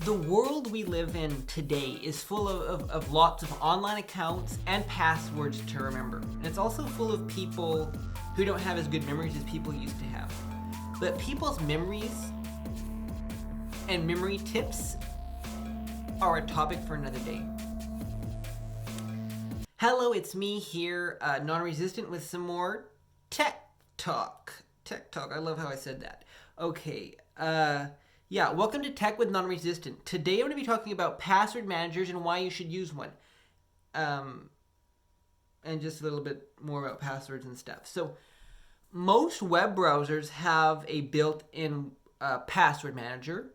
The world we live in today is full of lots of online accounts and passwords to remember. And it's also full of people who don't have as good memories as people used to have. But people's memories and memory tips are a topic for another day. Hello, it's me here, Nonresistant, with some more tech talk. Tech talk, I love how I said that. Okay, welcome to Tech with Nonresistant. Today I'm going to be talking about password managers and why you should use one. And just a little bit more about passwords and stuff. So, most web browsers have a built-in password manager.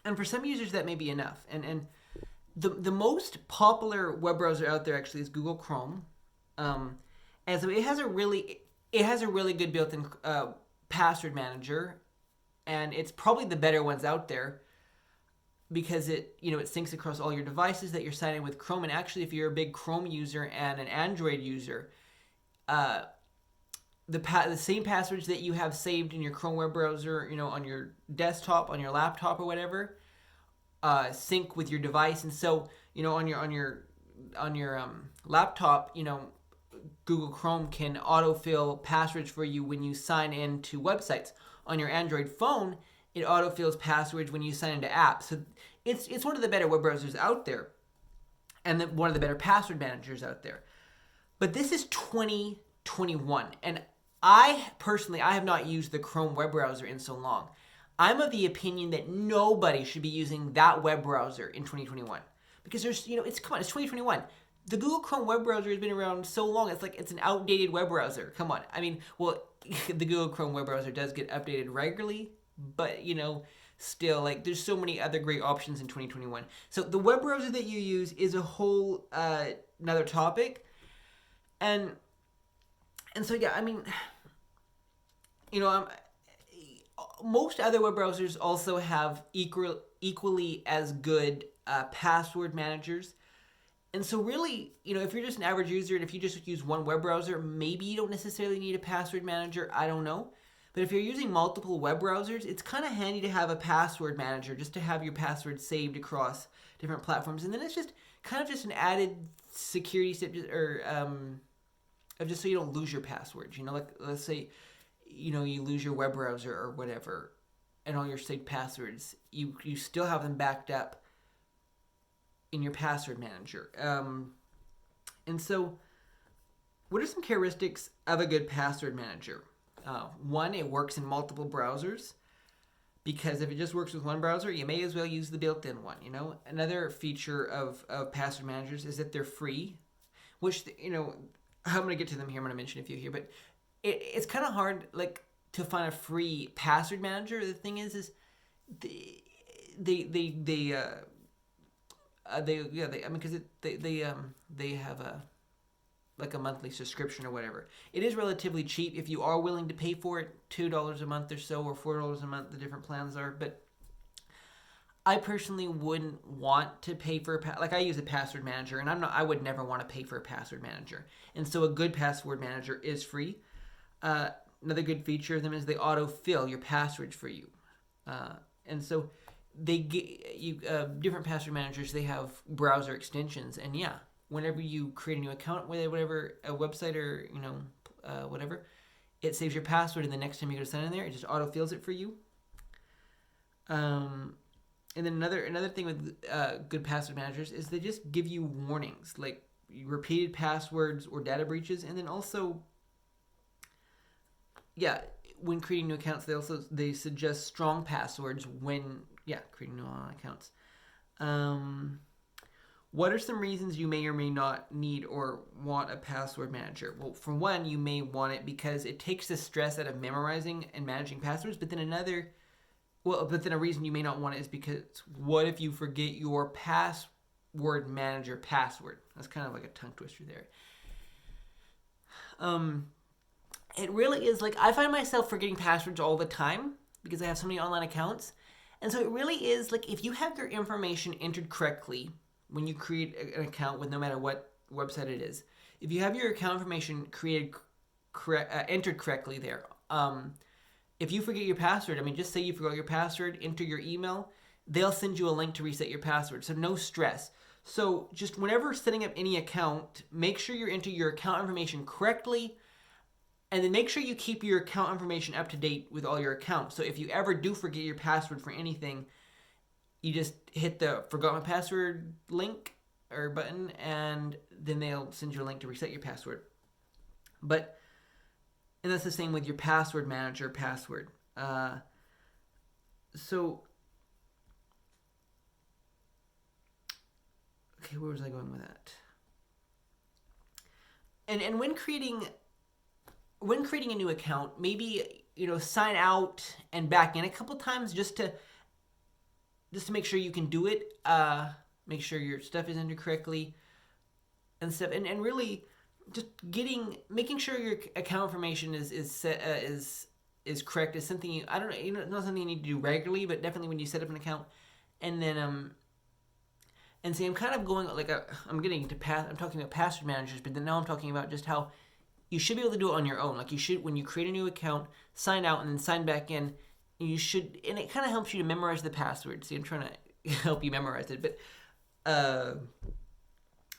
And for some users that may be enough. And the most popular web browser out there actually is Google Chrome. And so it has a really good built-in password manager. And it's probably the better ones out there because it syncs across all your devices that you're signing with Chrome. And actually, if you're a big Chrome user and an Android user, the same passwords that you have saved in your Chrome web browser, on your desktop, on your laptop, or whatever, sync with your device. And so, on your laptop, Google Chrome can autofill passwords for you when you sign in to websites. On your Android phone, it autofills passwords when you sign into apps. So it's one of the better web browsers out there, and one of the better password managers out there. But this is 2021, and I have not used the Chrome web browser in so long. I'm of the opinion that nobody should be using that web browser in 2021 because it's 2021. The Google Chrome web browser has been around so long. It's like it's an outdated web browser. Come on. I mean, well, the Google Chrome web browser does get updated regularly, but still, like, there's so many other great options in 2021. So the web browser that you use is a whole another topic, and so yeah, I mean, most other web browsers also have equally as good password managers. And so really, if you're just an average user and if you just use one web browser, maybe you don't necessarily need a password manager. I don't know. But if you're using multiple web browsers, it's kind of handy to have a password manager just to have your passwords saved across different platforms. And then it's just kind of an added security step, just so you don't lose your passwords. Like let's say, you lose your web browser or whatever, and all your saved passwords, you still have them backed up in your password manager. And so, what are some characteristics of a good password manager? One, it works in multiple browsers, because if it just works with one browser, you may as well use the built-in one. Another feature of password managers is that they're free, which I'm going to get to them here. I'm going to mention a few here, but it's kind of hard, like, to find a free password manager. The thing is they have a monthly subscription or whatever. It is relatively cheap if you are willing to pay for it, $2 a month or so, or $4 a month. The different plans are, but I personally wouldn't want to pay for I use a password manager, and I would never want to pay for a password manager. And so a good password manager is free. Another good feature of them is they autofill your passwords for you, and so they get you different password managers. They have browser extensions, and whenever you create a new account with whatever a website or whatever, it saves your password, and the next time you go to sign in there, it just autofills it for you. And then another thing with good password managers is they just give you warnings, like repeated passwords or data breaches, and then also, when creating new accounts, they suggest strong passwords when creating new online accounts. What are some reasons you may or may not need or want a password manager? Well, for one, you may want it because it takes the stress out of memorizing and managing passwords. But then a reason you may not want it is because what if you forget your password manager password? That's kind of like a tongue twister there. It really is, like, I find myself forgetting passwords all the time because I have so many online accounts. And so it really is, like, if you have your information entered correctly when you create an account with no matter what website it is, if you have your account information entered correctly there, if you forget your password, just say you forgot your password, enter your email, they'll send you a link to reset your password. So no stress. So just whenever setting up any account, make sure you're into your account information correctly, and then make sure you keep your account information up to date with all your accounts. So if you ever do forget your password for anything, you just hit the forgot my password link or button, and then they'll send you a link to reset your password. And that's the same with your password manager password. So, okay, where was I going with that? And when creating a new account, maybe sign out and back in a couple times just to make sure you can do it. Make sure your stuff is entered correctly and stuff, and really just making sure your account information is correct is something I don't know, not something you need to do regularly, but definitely when you set up an account. And then and see, I'm kind of going I'm talking about password managers, but then now I'm talking about just how you should be able to do it on your own. Like you should, when you create a new account, sign out and then sign back in. You should, and it kind of helps you to memorize the password. See, I'm trying to help you memorize it, but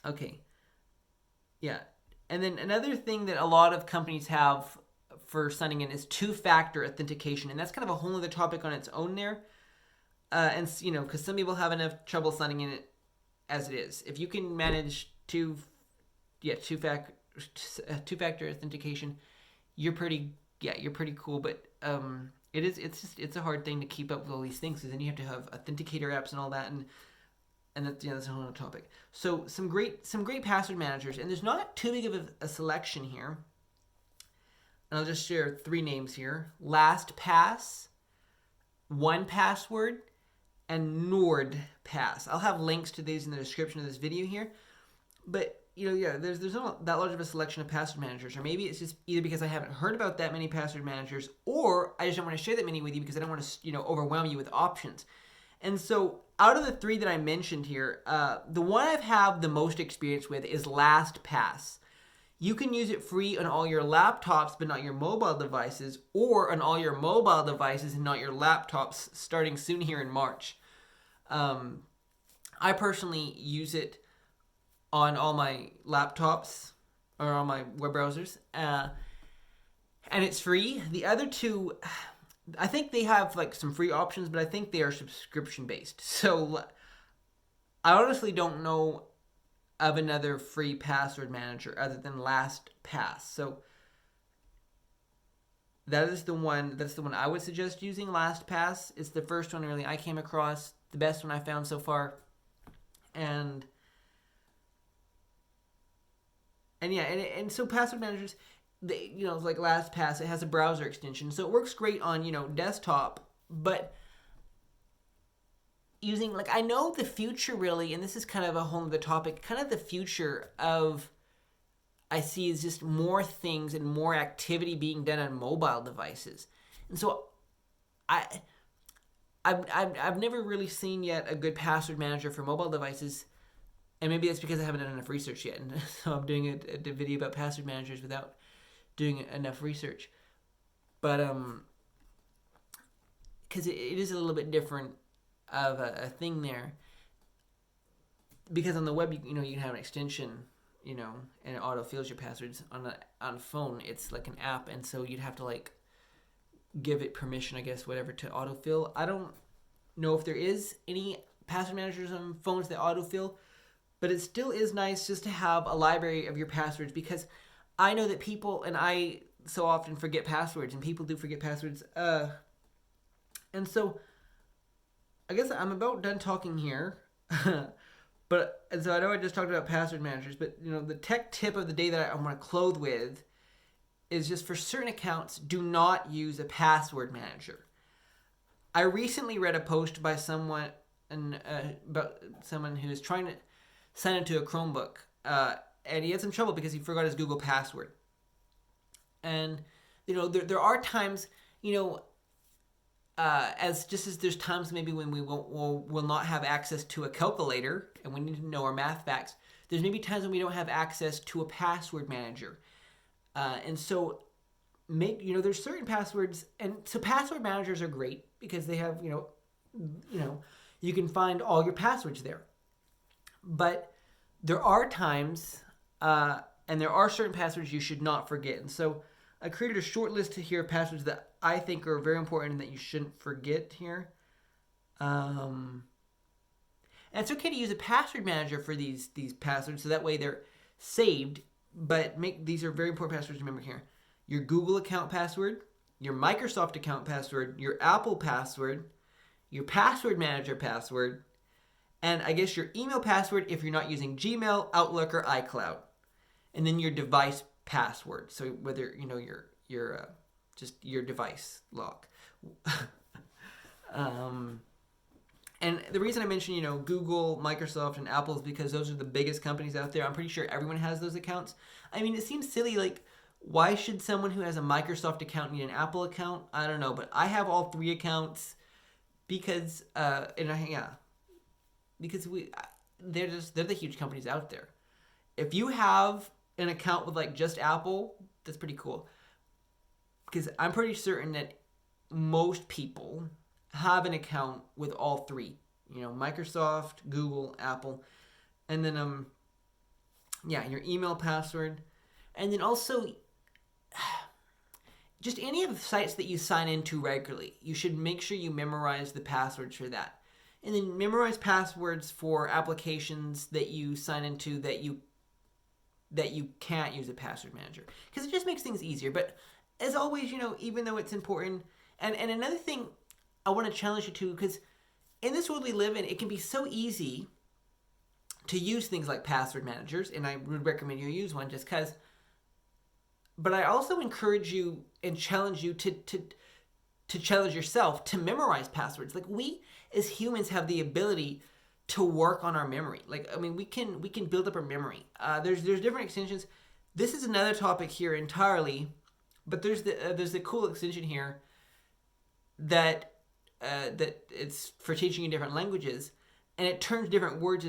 okay, yeah. And then another thing that a lot of companies have for signing in is two-factor authentication, and that's kind of a whole other topic on its own there. And because some people have enough trouble signing in it as it is. If you can manage two-factor authentication, you're pretty cool. But it's a hard thing to keep up with all these things, because then you have to have authenticator apps and all that, and that's a whole other topic. So some great password managers, and there's not too big of a selection here. And I'll just share 3 names here: LastPass, 1Password, and NordPass. I'll have links to these in the description of this video here. But there's not that large of a selection of password managers, or maybe it's just either because I haven't heard about that many password managers, or I just don't want to share that many with you because I don't want to overwhelm you with options. And so out of the 3 that I mentioned here, the one I have the most experience with is LastPass. You can use it free on all your laptops but not your mobile devices, or on all your mobile devices and not your laptops, starting soon here in March. I personally use it on all my laptops or on my web browsers, and it's free. The other 2, I think they have some free options, but I think they are subscription based. So I honestly don't know of another free password manager other than LastPass. So that's the one I would suggest using. LastPass. It's the first one really I came across, the best one I found so far. And so password managers, like LastPass, it has a browser extension, so it works great on desktop. But using I know the future really, and this is kind of a whole other topic, kind of the future of I see is just more things and more activity being done on mobile devices. And so I've never really seen yet a good password manager for mobile devices. And maybe that's because I haven't done enough research yet. And so I'm doing a video about password managers without doing enough research. But because it is a little bit different of a thing there. Because on the web, you can have an extension, and it autofills your passwords. On phone, it's like an app, and so you'd have to give it permission, I guess, whatever, to autofill. I don't know if there is any password managers on phones that autofill. But it still is nice just to have a library of your passwords, because I know that people, and I so often forget passwords, and people do forget passwords. And so I guess I'm about done talking here. And so I know I just talked about password managers, but the tech tip of the day that I want to close with is just for certain accounts, do not use a password manager. I recently read a post by someone about someone who is trying to sign into a Chromebook, and he had some trouble because he forgot his Google password. And there are times, as there's times maybe when we will not have access to a calculator and we need to know our math facts. There's maybe times when we don't have access to a password manager, and so there's certain passwords, and so password managers are great because they have you can find all your passwords there. But there are times, and there are certain passwords you should not forget. And so I created a short list here of passwords that I think are very important and that you shouldn't forget here. And it's okay to use a password manager for these passwords, so that way they're saved. But these are very important passwords to remember here. Your Google account password, your Microsoft account password, your Apple password, your password manager password, and I guess your email password if you're not using Gmail, Outlook, or iCloud. And then your device password. So whether your just your device lock. And the reason I mention, Google, Microsoft, and Apple is because those are the biggest companies out there. I'm pretty sure everyone has those accounts. I mean, it seems silly, like, why should someone who has a Microsoft account need an Apple account? I don't know, but I have all three accounts because, because they're the huge companies out there. If you have an account with like just Apple, that's pretty cool. Because I'm pretty certain that most people have an account with all three. Microsoft, Google, Apple, and then your email password, and then also just any of the sites that you sign into regularly. You should make sure you memorize the passwords for that. And then memorize passwords for applications that you sign into that you can't use a password manager. Because it just makes things easier. But as always, even though it's important. And another thing I want to challenge you to, because in this world we live in, it can be so easy to use things like password managers. And I would recommend you use one just because. But I also encourage you and challenge you to challenge yourself to memorize passwords. Like, we as humans have the ability to work on our memory. Like, I mean, we can build up our memory. There's different extensions. This is another topic here entirely, but there's the cool extension here that it's for teaching you different languages, and it turns different words.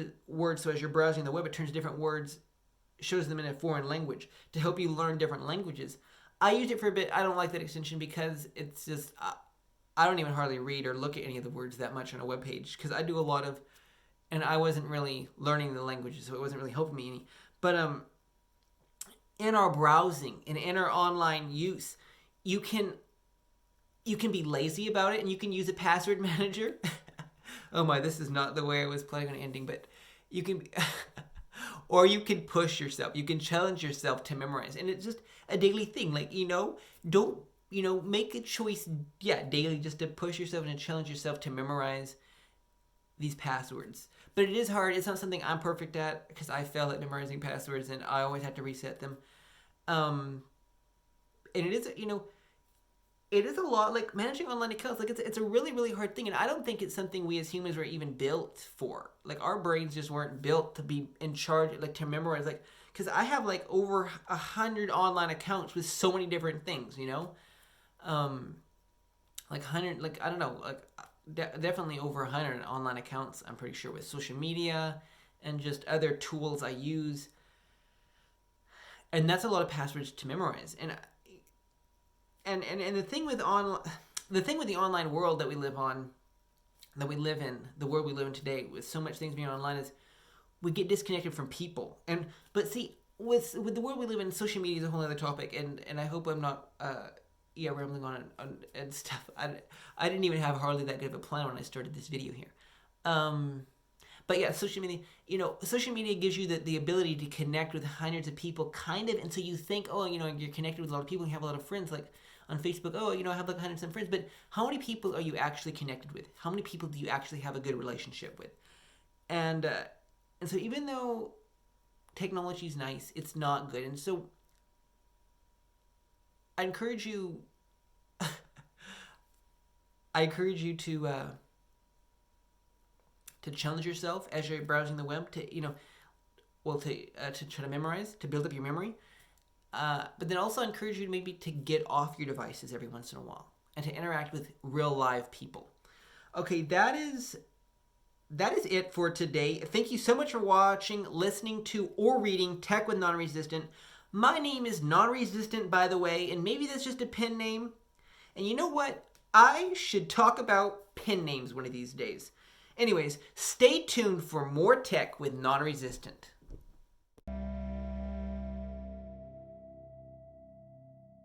So as you're browsing the web, it turns different words, shows them in a foreign language to help you learn different languages. I used it for a bit. I don't like that extension because it's just I don't even hardly read or look at any of the words that much on a web page, because I do a lot of, and I wasn't really learning the languages, so it wasn't really helping me any. But in our browsing and in our online use, you can be lazy about it, and you can use a password manager. Oh my, this is not the way I was planning on ending, but you can or you can push yourself. You can challenge yourself to memorize. And it's just a daily thing. Like, don't, make a choice, daily, just to push yourself and to challenge yourself to memorize these passwords. But it is hard. It's not something I'm perfect at, because I fail at memorizing passwords and I always have to reset them. And it is, it is a lot, like managing online accounts. Like, it's a really, really hard thing. And I don't think it's something we as humans were even built for. Like, our brains just weren't built to be in charge, like to memorize. Like, because I have like over 100 online accounts with so many different things, like 100, like, I don't know, like definitely over 100 online accounts, I'm pretty sure, with social media and just other tools I use. And that's a lot of passwords to memorize. And the thing with the online world that we live in, the world we live in today, with so much things being online, is we get disconnected from people. But see, with the world we live in, social media is a whole other topic, and I hope I'm not rambling on and stuff. I didn't even have hardly that good of a plan when I started this video here. But yeah, social media, social media gives you the ability to connect with hundreds of people, kind of, and so you think, you're connected with a lot of people, and you have a lot of friends, like on Facebook, I have like 100 some friends, but how many people are you actually connected with? How many people do you actually have a good relationship with? And so even though technology is nice, it's not good. And so I encourage you to challenge yourself as you're browsing the web, to try to memorize, to build up your memory. But then also encourage you maybe to get off your devices every once in a while and to interact with real live people. Okay, that is it for today. Thank you so much for watching, listening to, or reading Tech with Nonresistant. My name is Nonresistant, by the way, and maybe that's just a pen name. And you know what? I should talk about pen names one of these days. Anyways, stay tuned for more tech with Non-Resistant.